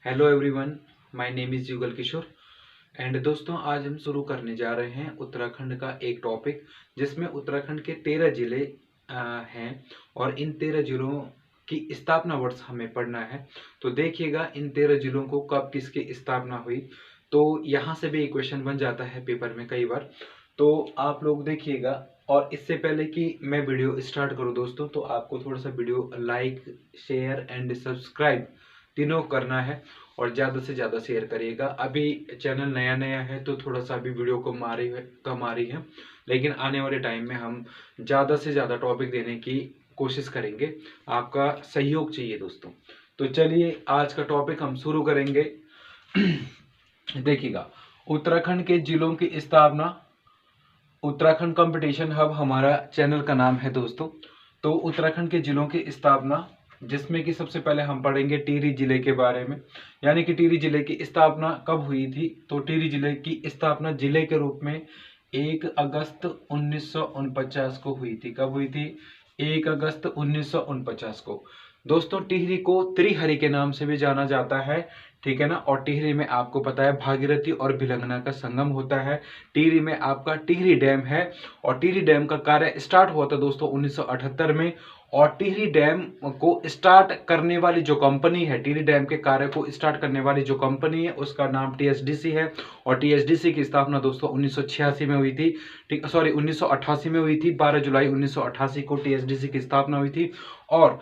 Hello everyone, my name is Yugal Kishore. And दोस्तों, आज हम शुरू करने जा रहे हैं उत्तराखंड का एक टॉपिक, जिसमें उत्तराखंड के 13 जिले हैं और इन 13 जिलों की स्थापना वर्ष हमें पढ़ना है। तो देखिएगा इन 13 जिलों को कब किसकी स्थापना हुई। तो यहाँ से भी एक क्वेश्चन बन जाता है पेपर में कई बार। तो आप लोग देखिएगा, और इससे पहले कि मैं वीडियो स्टार्ट करूँ दोस्तों, तो आपको थोड़ा सा video like, share and subscribe तीनों करना है और ज़्यादा से ज़्यादा शेयर करिएगा। अभी चैनल नया नया है तो थोड़ा सा अभी वीडियो को कम आ रही है, लेकिन आने वाले टाइम में हम ज़्यादा से ज़्यादा टॉपिक देने की कोशिश करेंगे। आपका सहयोग चाहिए दोस्तों। तो चलिए आज का टॉपिक हम शुरू करेंगे। देखिएगा, उत्तराखंड के जिलों की स्थापना। उत्तराखंड कंपटीशन हब हमारा चैनल का नाम है दोस्तों। तो उत्तराखंड के जिलों की स्थापना, जिसमें कि सबसे पहले हम पढ़ेंगे टिहरी जिले के बारे में, यानी कि टिहरी जिले की स्थापना कब हुई थी। तो टिहरी जिले की स्थापना जिले के रूप में 1 अगस्त 1949 को हुई थी। कब हुई थी? 1 अगस्त 1949 को। दोस्तों, टिहरी को त्रिहरी के नाम से भी जाना जाता है, ठीक है ना। और टिहरी में आपको पता है भागीरथी और भिलंगना का संगम होता है। टिहरी में आपका टिहरी डैम है और टिहरी डैम का कार्य स्टार्ट हुआ था दोस्तों 1978 में। और टिहरी डैम को स्टार्ट करने वाली जो कंपनी है, टिहरी डैम के कार्य को स्टार्ट करने वाली जो कंपनी है, उसका नाम टीएचडीसी है। और टीएचडीसी की स्थापना दोस्तों 1986 में हुई थी। ठीक, सॉरी 1988 में हुई थी। 12 जुलाई 1988 को टीएचडीसी की स्थापना हुई थी। और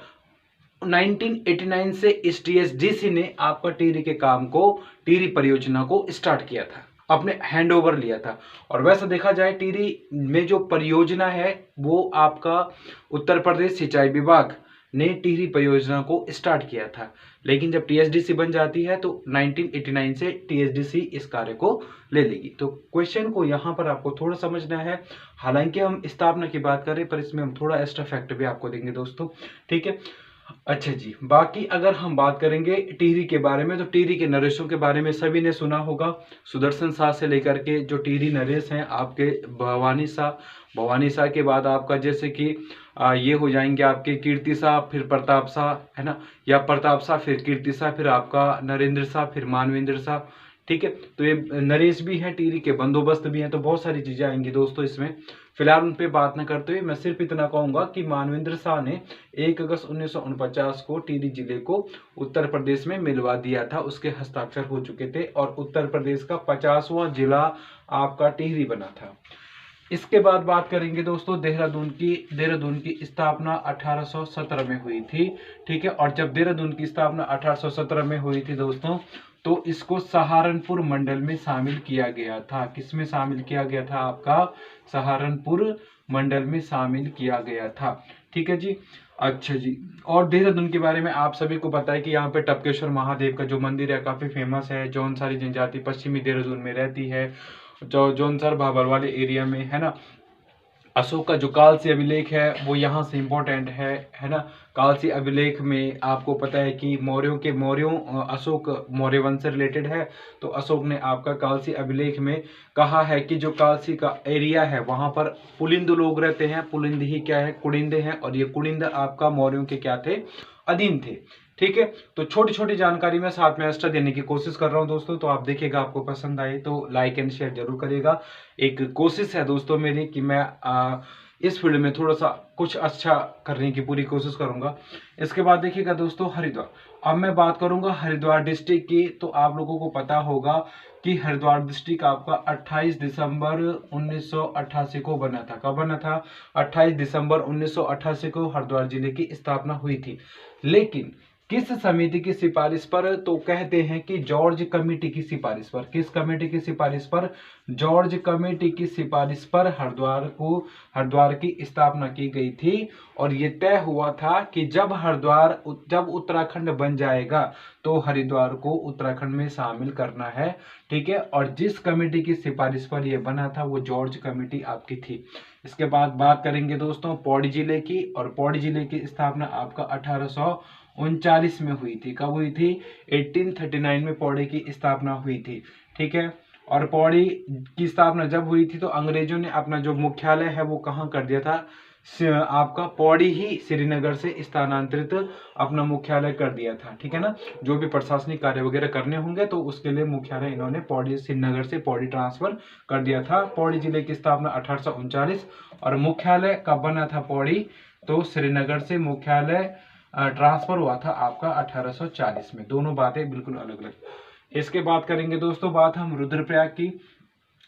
1989 से इस टीएचडीसी ने आपका टिहरी के काम को, टिहरी परियोजना को स्टार्ट किया था, अपने हैंड ओवर लिया था। और वैसा देखा जाए टिहरी में जो परियोजना है वो आपका उत्तर प्रदेश सिंचाई विभाग ने टिहरी परियोजना को स्टार्ट किया था। लेकिन जब टीएचडीसी बन जाती है तो 1989 से टीएचडीसी इस कार्य को ले लेगी। तो क्वेश्चन को यहाँ पर आपको थोड़ा समझना है। हालांकि हम स्थापना की बात करें, पर इसमें हम थोड़ा एक्स्ट्रा फैक्ट भी आपको देंगे दोस्तों, ठीक है। अच्छा जी, बाकी अगर हम बात करेंगे टिहरी के बारे में, तो टिहरी के नरेशों के बारे में सभी ने सुना होगा। सुदर्शन शाह से लेकर के जो टिहरी नरेश हैं आपके भवानी शाह, भवानी शाह के बाद आपका जैसे कि ये हो जाएंगे आपके कीर्ति शाह, फिर प्रताप शाह, है ना, या प्रताप शाह फिर कीर्ति शाह, फिर आपका नरेंद्र शाह, फिर मानवेंद्र शाह, ठीक है। तो ये नरेश भी हैं, टिहरी के बंदोबस्त भी हैं, तो बहुत सारी चीजें आएंगी दोस्तों इसमें। फिलहाल उन पे बात न करते हुए मैं सिर्फ इतना कहूंगा कि मानवेंद्र शाह ने 1 अगस्त 1949 को टिहरी जिले को उत्तर प्रदेश में मिलवा दिया था। उसके हस्ताक्षर हो चुके थे और उत्तर प्रदेश का 50वां जिला आपका टिहरी बना था। इसके बाद बात करेंगे दोस्तों देहरादून की स्थापना 1817 में हुई थी, ठीक है। और जब देहरादून की स्थापना 1817 में हुई थी दोस्तों, तो इसको सहारनपुर मंडल में शामिल किया गया था। किसमें शामिल किया गया था? आपका सहारनपुर मंडल में शामिल किया गया था, ठीक है जी। अच्छा जी, और देहरादून के बारे में आप सभी को पता है कि यहाँ पे टपकेश्वर महादेव का जो मंदिर है काफी फेमस है। जौनसारी जनजाति पश्चिमी देहरादून में रहती है, जो जौनसर भाबर वाले एरिया में, है ना। अशोक का जो कालसी अभिलेख है वो यहाँ से इम्पोर्टेंट है ना। कालसी अभिलेख में आपको पता है कि अशोक मौर्य वंश से रिलेटेड है। तो अशोक ने आपका कालसी अभिलेख में कहा है कि जो कालसी का एरिया है वहां पर पुलिंद लोग रहते हैं। पुलिंद ही क्या है? कुड़िंदे हैं। और ये कुड़िंद आपका मौर्यों के क्या थे? अधीन थे, ठीक है। तो छोटी छोटी जानकारी मैं साथ में एक्स्ट्रा देने की कोशिश कर रहा हूं दोस्तों। तो आप देखिएगा, आपको पसंद आए तो लाइक एंड शेयर जरूर करिएगा। एक कोशिश है दोस्तों मेरी कि मैं इस फील्ड में थोड़ा सा कुछ अच्छा करने की पूरी कोशिश करूंगा। इसके बाद देखिएगा दोस्तों हरिद्वार। अब मैं बात करूंगा हरिद्वार डिस्ट्रिक्ट की। तो आप लोगों को पता होगा कि हरिद्वार डिस्ट्रिक्ट आपका 28 दिसंबर 1988 को बना था। कब बना था? 28 दिसंबर 1988 को हरिद्वार जिले की स्थापना हुई थी। लेकिन किस समिति की सिफारिश पर? तो कहते हैं कि जॉर्ज कमेटी की सिफारिश पर। किस कमेटी की सिफारिश पर? जॉर्ज कमेटी की सिफारिश पर हरिद्वार की स्थापना की गई थी। और ये तय हुआ था कि जब उत्तराखंड बन जाएगा तो हरिद्वार को उत्तराखंड में शामिल करना है, ठीक है। और जिस कमेटी की सिफारिश पर यह बना था वो जॉर्ज कमेटी आपकी थी। इसके बाद बात करेंगे दोस्तों पौड़ी जिले की। और पौड़ी जिले की स्थापना आपका 1839 में हुई थी। कब हुई थी? 1839 में पौड़ी की स्थापना हुई थी, ठीक है। और पौड़ी की स्थापना जब हुई थी तो अंग्रेजों ने अपना जो मुख्यालय है वो कहाँ कर दिया था? आपका पौड़ी ही श्रीनगर से स्थानांतरित अपना मुख्यालय कर दिया था। ठीक है ना, जो भी प्रशासनिक कार्य वगैरह करने होंगे तो उसके लिए मुख्यालय इन्होंने पौड़ी श्रीनगर से पौड़ी ट्रांसफर कर दिया था। पौड़ी जिले की स्थापना 1839 और मुख्यालय कब बना था पौड़ी, तो श्रीनगर से मुख्यालय ट्रांसफर हुआ था आपका 1840 में। दोनों बातें बिल्कुल अलग अलग। इसके बाद करेंगे दोस्तों बात हम रुद्रप्रयाग की।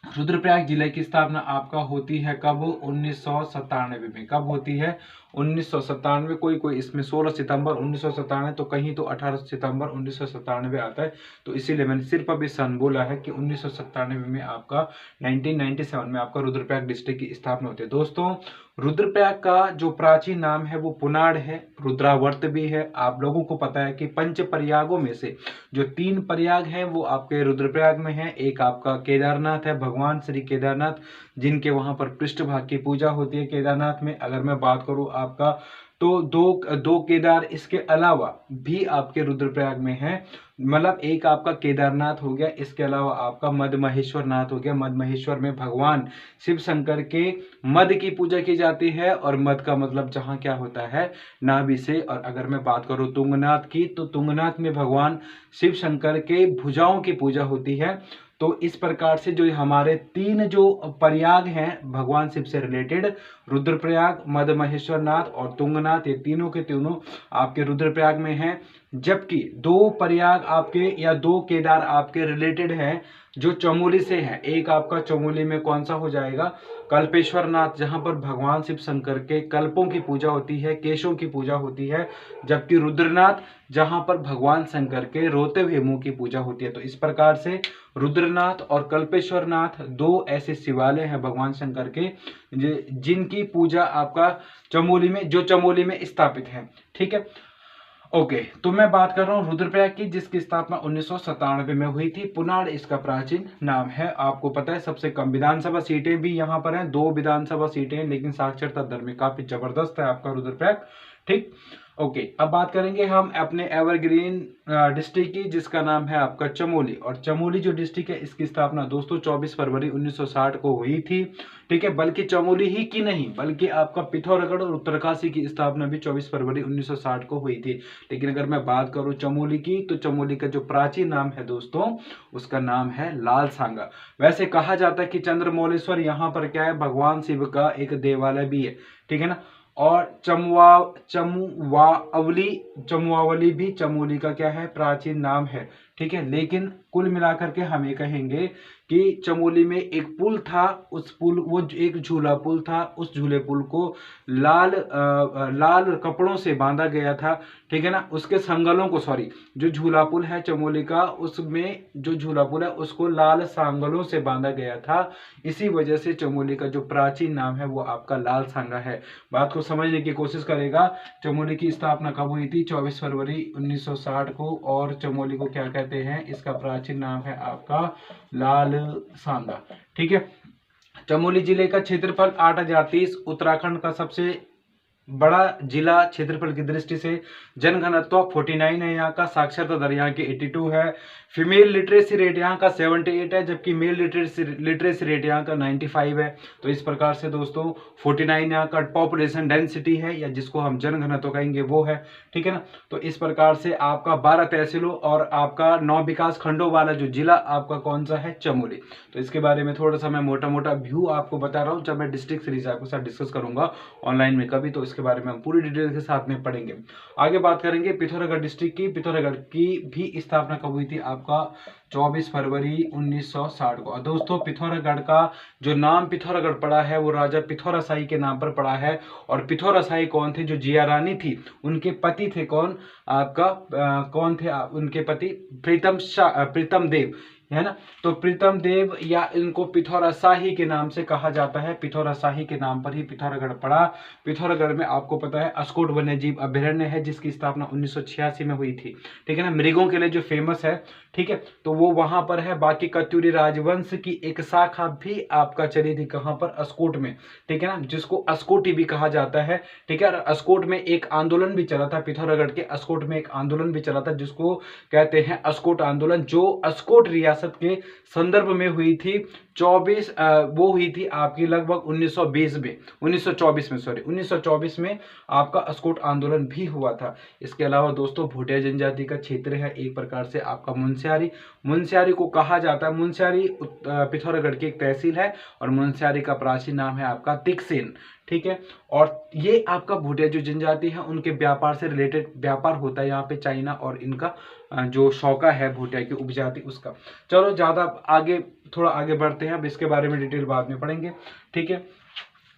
रुद्रप्रयाग जिले की स्थापना आपका होती है कब, 1997 में। कब होती है, 1997। कोई इसमें 16 सितंबर 1997 तो कहीं तो 18 सितंबर 1997 आता है, तो इसीलिए मैंने सिर्फ अभी सन बोला है कि 1997 में आपका 1997 में आपका रुद्रप्रयाग डिस्ट्रिक्ट की स्थापना होती है। दोस्तों रुद्रप्रयाग का जो प्राचीन नाम है वो पुनाड़ है, रुद्रावर्त भी है। आप लोगों को पता है कि पंच प्रयागों में से जो 3 प्रयाग हैं वो आपके रुद्रप्रयाग में है। एक आपका केदारनाथ है, भगवान श्री केदारनाथ, जिनके वहां पर पृष्ठभाग की पूजा होती है केदारनाथ में। अगर मैं बात करूं आपका तो दो केदार इसके अलावा भी आपके रुद्रप्रयाग में है। मतलब एक आपका केदारनाथ हो गया, इसके अलावा आपका मद महेश्वर नाथ हो गया। मद महेश्वर में भगवान शिव शंकर के मद की पूजा की जाती है, और मद का मतलब जहां क्या होता है, नाभि से। और अगर मैं बात करूं तुंगनाथ की, तो तुंगनाथ में भगवान शिव शंकर के भुजाओं की पूजा होती है। तो इस प्रकार से जो हमारे 3 जो प्रयाग हैं भगवान शिव से रिलेटेड, रुद्रप्रयाग, मद महेश्वर नाथ और तुंगनाथ, ये तीनों के तीनों आपके रुद्रप्रयाग में हैं। जबकि 2 प्रयाग आपके या 2 केदार आपके रिलेटेड हैं जो चमोली से है। एक आपका चमोली में कौन सा हो जाएगा, कल्पेश्वर नाथ, जहां पर भगवान शिव शंकर के कल्पों की पूजा होती है, केशों की पूजा होती है। जबकि रुद्रनाथ जहां पर भगवान शंकर के रोते हुए मुंह की पूजा होती है। तो इस प्रकार से रुद्रनाथ और कल्पेश्वर नाथ 2 ऐसे शिवालय हैं भगवान शंकर के जिनकी पूजा आपका चमोली में, जो चमोली में स्थापित है। ठीक है, ओके। तो मैं बात कर रहा हूँ रुद्रप्रयाग की, जिसकी स्थापना 1997 में हुई थी। पुनाड़ इसका प्राचीन नाम है। आपको पता है सबसे कम विधानसभा सीटें भी यहाँ पर हैं, 2 विधानसभा सीटें हैं, लेकिन साक्षरता दर में काफी जबरदस्त है आपका रुद्रप्रयाग। ठीक, ओके। अब बात करेंगे हम अपने एवरग्रीन डिस्ट्रिक्ट की, जिसका नाम है आपका चमोली। और चमोली जो डिस्ट्रिक्ट है इसकी स्थापना दोस्तों 24 फरवरी 1960 को हुई थी। ठीक है, बल्कि चमोली ही की नहीं, बल्कि आपका पिथौरागढ़ और उत्तरकाशी की स्थापना भी 24 फरवरी 1960 को हुई थी। लेकिन अगर मैं बात करूं चमोली की, तो चमोली का जो प्राचीन नाम है दोस्तों, उसका नाम है लाल सांगा। वैसे कहा जाता है कि चंद्रमौलेश्वर यहाँ पर क्या है, भगवान शिव का एक देवालय भी है। ठीक है ना, और चमुआवली भी चमोली का क्या है, प्राचीन नाम है। ठीक है, लेकिन कुल मिलाकर के हम ये कहेंगे कि चमोली में एक पुल था, उस पुल, वो एक झूला पुल था, उस झूले पुल को लाल कपड़ों से बांधा गया था। ठीक है ना, उसके संगलों को, सॉरी, जो झूला पुल है चमोली का, उसमें जो झूला पुल है उसको लाल सांगलों से बांधा गया था। इसी वजह से चमोली का जो प्राचीन नाम है वो आपका लाल सांगा है। बात को समझने की कोशिश करेगा। चमोली की स्थापना कब हुई थी, 24 फरवरी 1960 को। और चमोली को क्या कहते हैं, इसका प्राचीन नाम है आपका लाल सांगा। ठीक है, चमोली जिले का क्षेत्रफल 8030, उत्तराखंड का सबसे बड़ा जिला क्षेत्रफल की दृष्टि से। जनघनत्व 49 है यहाँ का। साक्षरता दर यहाँ की 82 है। फीमेल लिटरेसी रेट यहाँ का 78 है, जबकि मेल लिटरेसी रेट यहाँ का 95 है। तो इस प्रकार से दोस्तों 49 यहाँ का पॉपुलेशन डेंसिटी है, या जिसको हम जनघनत्व कहेंगे वो है। ठीक है ना, तो इस प्रकार से आपका 12 तहसीलों और आपका 9 विकास खंडों वाला जो जिला आपका कौन सा है, चमोली। तो इसके बारे में थोड़ा सा मैं मोटा मोटा व्यू आपको बता रहा हूँ। जब मैं डिस्ट्रिक्ट सीरीज आपके साथ डिस्कस करूंगा ऑनलाइन में कभी, तो इसके बारे में हम पूरी डिटेल के साथ में पढ़ेंगे। आगे बात करेंगे पिथौरागढ़ डिस्ट्रिक्ट की। पिथौरागढ़ की भी स्थापना कब हुई थी, आपका 24 फरवरी 1960 को। दोस्तों पिथौरागढ़ का जो नाम पिथौरागढ़ पड़ा है वो राजा पिथौराशाही के नाम पर पड़ा है। और पिथौराशाही कौन थे, जो जिया रानी थी उनके पति थे। कौन आपका कौन थे उनके पति, प्रीतम देव, है ना। तो प्रीतम देव, या इनको पिथौराशाही के नाम से कहा जाता है। पिथौराशाही के नाम पर ही पिथौरागढ़ पड़ा। पिथौरागढ़ में आपको पता है अस्कोट वन्यजीव अभयारण्य है, जिसकी स्थापना 1986 में हुई थी। ठीक है ना, मृगों के लिए जो फेमस है। ठीक है, तो वो वहां पर है। बाकी कत्यूरी राजवंश की एक शाखा भी आपका चली थी, कहां पर, अस्कोट में। ठीक है ना, जिसको अस्कोटी भी कहा जाता है। ठीक है, और अस्कोट में एक आंदोलन भी चला था, पिथौरागढ़ के अस्कोट में एक आंदोलन भी चला था, जिसको कहते हैं अस्कोट आंदोलन, जो अस्कोट रियासत रियासत के संदर्भ में हुई थी 24 वो हुई थी आपकी लगभग 1920 में 1924 में आपका अस्कोट आंदोलन भी हुआ था। इसके अलावा दोस्तों भोटिया जनजाति का क्षेत्र है एक प्रकार से आपका मुनस्यारी को कहा जाता है। मुनस्यारी पिथौरागढ़ की एक तहसील है और मुनस्यारी का प्राचीन नाम है आपका तिकसेन, ठीक है। और ये आपका भोटिया जो जनजाति है उनके व्यापार से रिलेटेड व्यापार होता है यहाँ पे चाइना और इनका जो शौका है भोटिया की उपजाति उसका। चलो ज्यादा आगे थोड़ा आगे बढ़ते हैं, अब इसके बारे में डिटेल बाद में पढ़ेंगे, ठीक है।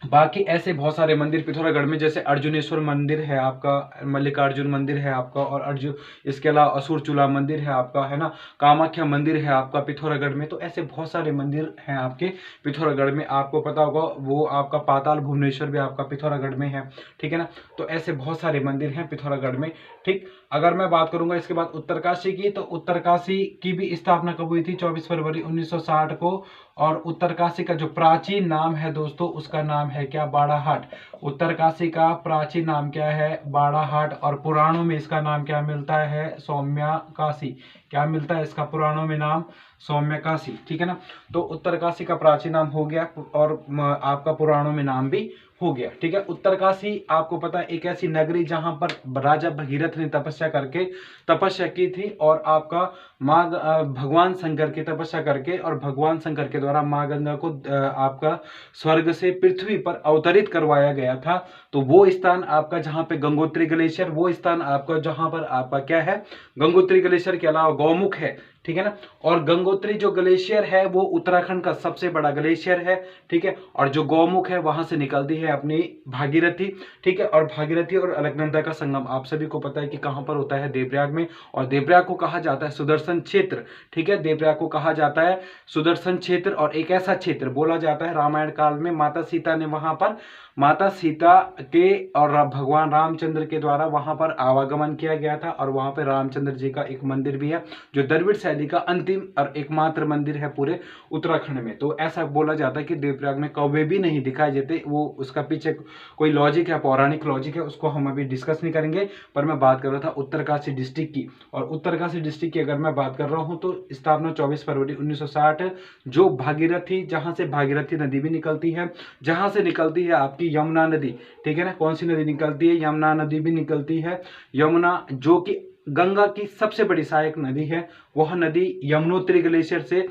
बाकी ऐसे बहुत सारे मंदिर पिथौरागढ़ में, जैसे अर्जुनेश्वर मंदिर है आपका, मल्लिकार्जुन मंदिर है आपका, और अर्जुन इसके अलावा असुरचूला मंदिर है आपका, है ना, कामाख्या मंदिर है आपका पिथौरागढ़ में। तो ऐसे बहुत सारे मंदिर हैं आपके पिथौरागढ़ में। आपको पता होगा वो आपका पाताल भुवनेश्वर भी आपका पिथौरागढ़ में है, ठीक है ना। तो ऐसे बहुत सारे मंदिर हैं पिथौरागढ़ में, ठीक। अगर मैं बात करूंगा इसके बाद उत्तरकाशी की, तो उत्तरकाशी की भी स्थापना कब हुई थी? 24 फरवरी 1960 को। और उत्तरकाशी का जो प्राचीन नाम है दोस्तों उसका नाम है क्या? बाड़ाहाट। उत्तरकाशी का प्राचीन नाम क्या है? बाड़ाहाट। और पुराणों में इसका नाम क्या मिलता है? सौम्यकाशी। क्या मिलता है इसका पुराणों में नाम? सौम्यकाशी, ठीक है ना। तो उत्तरकाशी का प्राचीन नाम हो गया और आपका पुराणों में नाम भी हो गया, ठीक है। उत्तरकाशी आपको पता है एक ऐसी नगरी जहां पर राजा भगीरथ ने तपस्या की थी और आपका भगवान शंकर की तपस्या करके और भगवान शंकर के द्वारा माँ गंगा को आपका स्वर्ग से पृथ्वी पर अवतरित करवाया गया था। तो वो स्थान आपका जहां पे गंगोत्री ग्लेशियर, वो स्थान आपका जहां पर आपका क्या है? गंगोत्री ग्लेशियर के अलावा गौमुख है, ठीक है ना। और गंगोत्री जो ग्लेशियर है वो उत्तराखंड का सबसे बड़ा ग्लेशियर है, ठीक है। और जो गौमुख है वहां से निकलती है अपनी भागीरथी, ठीक है। और भागीरथी और अलकनंदा का संगम आप सभी को पता है कि कहां पर होता है? देवप्रयाग में। और देवप्रयाग को कहा जाता है सुदर्शन क्षेत्र, ठीक है। देवप्रयाग को कहा जाता है सुदर्शन क्षेत्र। और एक ऐसा क्षेत्र बोला जाता है रामायण काल में माता सीता ने वहां पर माता सीता के और भगवान रामचंद्र के द्वारा वहां पर आवागमन किया गया था। और वहां पर रामचंद्र जी का एक मंदिर भी है जो द्रविड़ शैली का अंतिम और एकमात्र मंदिर है पूरे उत्तराखंड में। तो ऐसा बोला जाता है कि देवप्रयाग में कौवे भी नहीं दिखाई देते। वो उसका पीछे कोई लॉजिक है, पौराणिक लॉजिक है, उसको हम अभी डिस्कस नहीं करेंगे। पर मैं बात कर रहा था उत्तरकाशी डिस्ट्रिक्ट की। और उत्तरकाशी डिस्ट्रिक्ट की अगर मैं बात कर रहा हूँ तो स्थापना 24 फरवरी 1960, जो भागीरथी, जहां से भागीरथी नदी भी निकलती है, जहां से निकलती है आपकी यमुना नदी, ठीक है ना। कौन सी नदी निकलती है? यमुना नदी भी निकलती है। यमुना जो कि गंगा की सबसे बड़ी सहायक नदी है, वह नदी यमुनोत्री ग्लेशियर से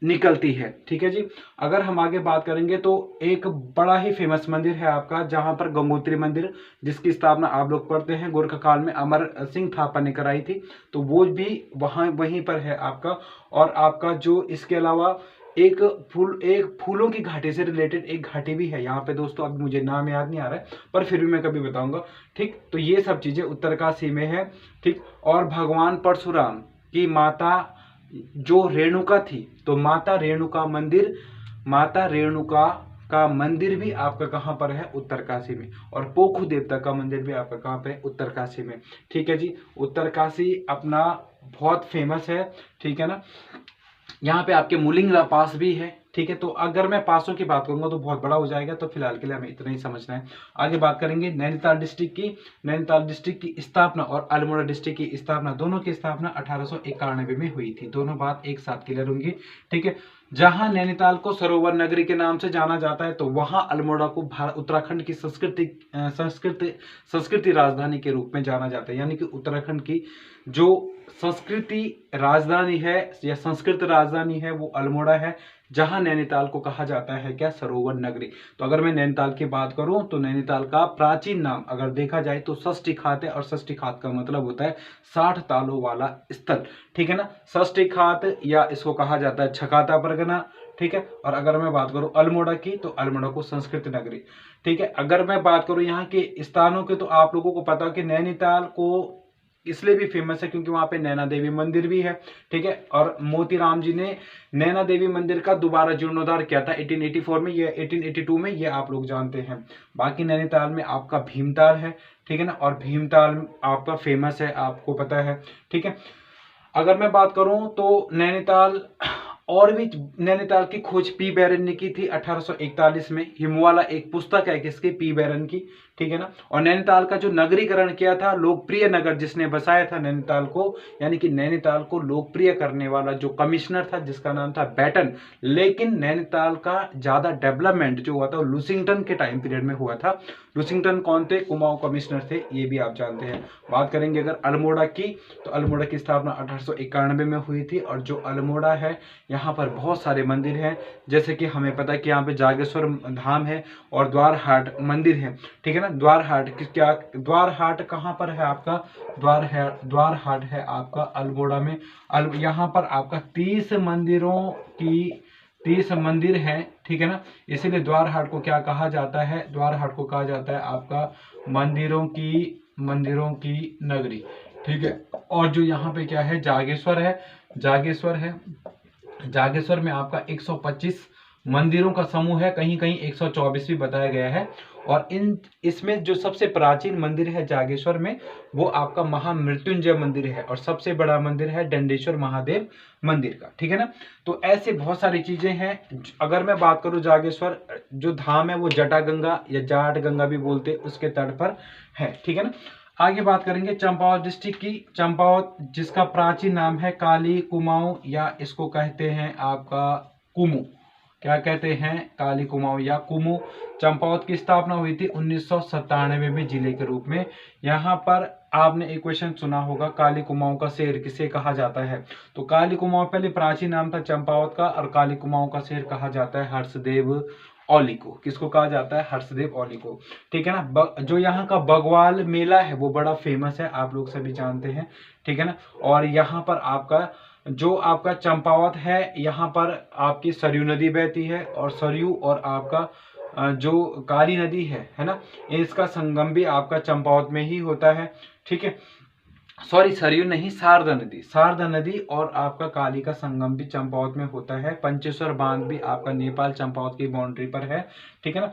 निकलती है, ठीक है जी। अगर हम आगे बात करेंगे तो एक बड़ा ही फेमस मंदिर है आपका जहां पर गंगोत्री मंदिर, जिसकी स्थापना आप लोग पढ़ते हैं गोरखा काल में अमर सिंह थापा ने कराई थी। तो वो भी वहीं पर है आपका। और आपका जो इसके अलावा एक फूलों की घाटी से रिलेटेड एक घाटी भी है यहाँ पे दोस्तों, अभी मुझे नाम याद नहीं आ रहा है पर फिर भी मैं कभी बताऊंगा, ठीक। तो ये सब चीजें उत्तरकाशी में है, ठीक। और भगवान परशुराम की माता जो रेणुका थी, तो माता रेणुका का मंदिर भी आपका कहां पर है? उत्तरकाशी में। और पोखु देवता का मंदिर भी आपका कहां पे? उत्तरकाशी में, ठीक है जी। उत्तरकाशी अपना बहुत फेमस है, ठीक है ना। यहाँ पे आपके मुलिंगरा पास भी है, ठीक है। तो अगर मैं पासों की बात करूंगा तो बहुत बड़ा हो जाएगा, तो फिलहाल के लिए हमें इतना ही समझना है। आगे बात करेंगे नैनीताल डिस्ट्रिक्ट की। नैनीताल डिस्ट्रिक्ट की स्थापना और अल्मोड़ा डिस्ट्रिक्ट की स्थापना, दोनों की स्थापना 1891 में हुई थी। दोनों बात एक साथ क्लियर होंगी, ठीक है। जहां नैनीताल को सरोवर नगरी के नाम से जाना जाता है, तो वहां अल्मोड़ा को उत्तराखंड की संस्कृति राजधानी के रूप में जाना जाता है। यानी कि उत्तराखंड की जो संस्कृति राजधानी है या संस्कृत राजधानी है वो अल्मोड़ा है, जहां नैनीताल को कहा जाता है क्या? सरोवर नगरी। तो अगर मैं नैनीताल की बात करूं तो नैनीताल का प्राचीन नाम अगर देखा जाए तो षष्ठीखात है। और षष्ठीखात का मतलब होता है 60 तालों वाला स्थल, ठीक है ना। षष्ठीखात या इसको कहा जाता है छकाता परगना, ठीक है। और अगर मैं बात करूं अल्मोड़ा की तो अल्मोड़ा को संस्कृत नगरी, ठीक है। अगर मैं बात करूं यहाँ के स्थानों के तो आप लोगों को पता है कि नैनीताल को इसलिए भी फेमस है क्योंकि वहां पे नैना देवी मंदिर भी है, ठीक है। और मोतीराम जी ने नैना देवी मंदिर का दोबारा जीर्णोद्धार किया था 1884 में, ये 1882 में, ये आप लोग जानते हैं। बाकी नैनीताल में आपका भीमताल है, ठीक है ना। और भीमताल आपका फेमस है, आपको पता है, ठीक है। अगर मैं बात करूं तो नैनीताल और भी नैनीताल की खोज पी बैरन ने की थी 1841 में। हिमवाला एक पुस्तक है किसकी, पी बैरन की, ठीक है ना। और नैनीताल का जो नगरीकरण किया था, लोकप्रिय नगर जिसने बसाया था नैनीताल को, यानी कि नैनीताल को लोकप्रिय करने वाला जो कमिश्नर था जिसका नाम था बैटन। लेकिन नैनीताल का ज्यादा डेवलपमेंट जो हुआ था वो लुसिंगटन के टाइम पीरियड में हुआ था। लुसिंगटन कौन थे, कुमाऊं कमिश्नर थे, ये भी आप जानते हैं। बात करेंगे अगर अल्मोड़ा की, तो अल्मोड़ा की स्थापना 1891 में हुई थी। और जो अल्मोड़ा है यहाँ पर बहुत सारे मंदिर हैं, जैसे कि हमें पता है कि यहाँ पे जागेश्वर धाम है और द्वार हाट मंदिर है, ठीक है ना। द्वार हाट क्या, द्वार हाट कहाँ पर है आपका, द्वार हाट है आपका अल्मोड़ा में। यहाँ पर आपका 30 मंदिर हैं, ठीक है ना। इसीलिए द्वार हाट को क्या कहा जाता है, द्वार हाट को कहा जाता है आपका मंदिरों की नगरी, ठीक है। और जो यहाँ पे क्या है, जागेश्वर है। जागेश्वर में आपका 125 मंदिरों का समूह है, कहीं कहीं 124 भी बताया गया है। और इसमें जो सबसे प्राचीन मंदिर है जागेश्वर में, वो आपका महामृत्युंजय मंदिर है। और सबसे बड़ा मंदिर है दंडेश्वर महादेव मंदिर का, ठीक है ना। तो ऐसे बहुत सारी चीजें हैं। अगर मैं बात करूं, जागेश्वर जो धाम है वो जटागंगा या जाट गंगा भी बोलते, उसके तट पर है, ठीक है ना। आगे बात करेंगे चंपावत डिस्ट्रिक्ट की। चंपावत जिसका प्राचीन नाम है काली कुमाऊं, या इसको कहते हैं आपका कुमू, क्या कहते हैं, काली कुमाऊं या कुमू। चंपावत की स्थापना हुई थी 1997 में जिले के रूप में। यहाँ पर आपने एक क्वेश्चन सुना होगा, काली कुमाऊं का शेर किसे कहा जाता है। तो काली कुमाऊं पहले प्राचीन नाम था चंपावत का, और काली कुमाऊं का शेर कहा जाता है हर्षदेव औली को। किसको कहा जाता है, हर्षदेव औली को, ठीक है ना। जो यहाँ का बगवाल मेला है वो बड़ा फेमस है, आप लोग सभी जानते हैं, ठीक है ना। और यहाँ पर आपका जो आपका चंपावत है, यहाँ पर आपकी सरयू नदी बहती है। और सरयू और आपका जो काली नदी है ना, इसका संगम भी आपका चंपावत में ही होता है, ठीक है। सॉरी, सरयू नहीं, शारदा नदी और आपका काली का संगम भी चंपावत में होता है। पंचेश्वर बांध भी आपका नेपाल चंपावत की बाउंड्री पर है, ठीक है ना।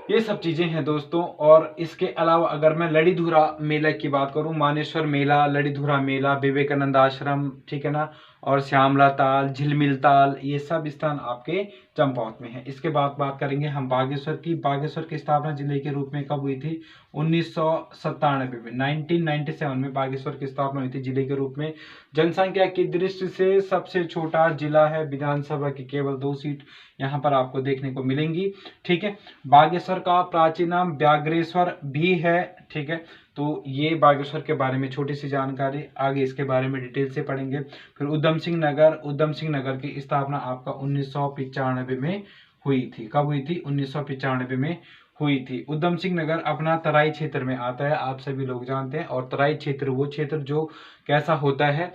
ये सब चीजें हैं दोस्तों। और इसके अलावा अगर मैं लड़ीधुरा मेला की बात करूं, मानेश्वर मेला, लड़ीधुरा मेला, विवेकानंद आश्रम, ठीक है ना, और श्यामला ताल, झिलमिल ताल, ये सब स्थान आपके चंपावत में है। इसके बाद बात करेंगे हम बागेश्वर की। बागेश्वर की स्थापना जिले के रूप में कब हुई थी, 1997 में, 1997 में बागेश्वर की स्थापना हुई थी जिले के रूप में। जनसंख्या की दृष्टि से सबसे छोटा जिला है, विधानसभा की केवल 2 सीट यहाँ पर आपको देखने को मिलेंगी, ठीक है। बागेश्वर का प्राचीन नाम व्याघ्रेश्वर भी है, ठीक है। तो ये बागेश्वर के बारे में छोटी सी जानकारी, आगे इसके बारे में डिटेल से पढ़ेंगे। फिर उधम सिंह नगर की स्थापना आपका 1995 में हुई थी। कब हुई थी, 1995 में हुई थी। उधम सिंह नगर अपना तराई क्षेत्र में आता है, आप सभी लोग जानते हैं। और तराई क्षेत्र वो क्षेत्र जो कैसा होता है,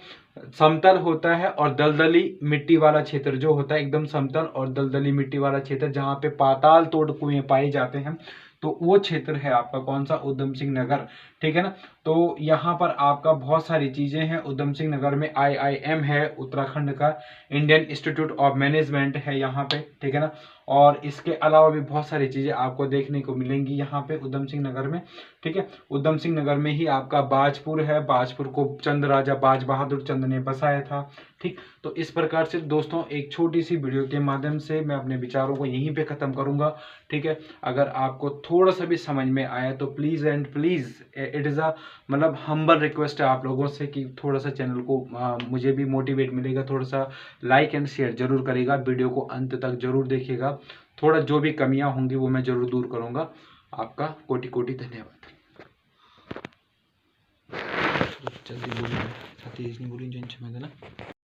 समतल होता है और दलदली मिट्टी वाला क्षेत्र जो होता है, एकदम समतल और दलदली मिट्टी वाला क्षेत्र, जहाँ पे पाताल तोड़ कुएं पाए जाते हैं, तो वो क्षेत्र है आपका कौन सा, उधम सिंह नगर, ठीक है ना। तो यहाँ पर आपका बहुत सारी चीजें हैं। उधम सिंह नगर में IIM है उत्तराखंड का, इंडियन इंस्टीट्यूट ऑफ मैनेजमेंट है यहाँ पे, ठीक है ना। और इसके अलावा भी बहुत सारी चीजें आपको देखने को मिलेंगी यहाँ पे उधम सिंह नगर में, ठीक है। उधम सिंह नगर में ही आपका बाजपुर है, बाजपुर को चंद राजा बाज बहादुर चंद ने बसाया था, ठीक। तो इस प्रकार से दोस्तों एक छोटी सी वीडियो के माध्यम से मैं अपने विचारों को यहीं पे खत्म करूंगा, ठीक है। अगर आपको थोड़ा सा भी समझ में आया तो please and please, it is a मतलब हम्बल रिक्वेस्ट है आप लोगों से कि थोड़ा सा चैनल को मुझे भी मोटिवेट मिलेगा, थोड़ा सा लाइक एंड शेयर जरूर करेगा, वीडियो को अंत तक जरूर देखिएगा। थोड़ा जो भी कमियां होंगी वो मैं जरूर दूर करूंगा। आपका कोटि कोटि धन्यवाद। जल्दी बोलिए, तेज नहीं बोलिए, ना।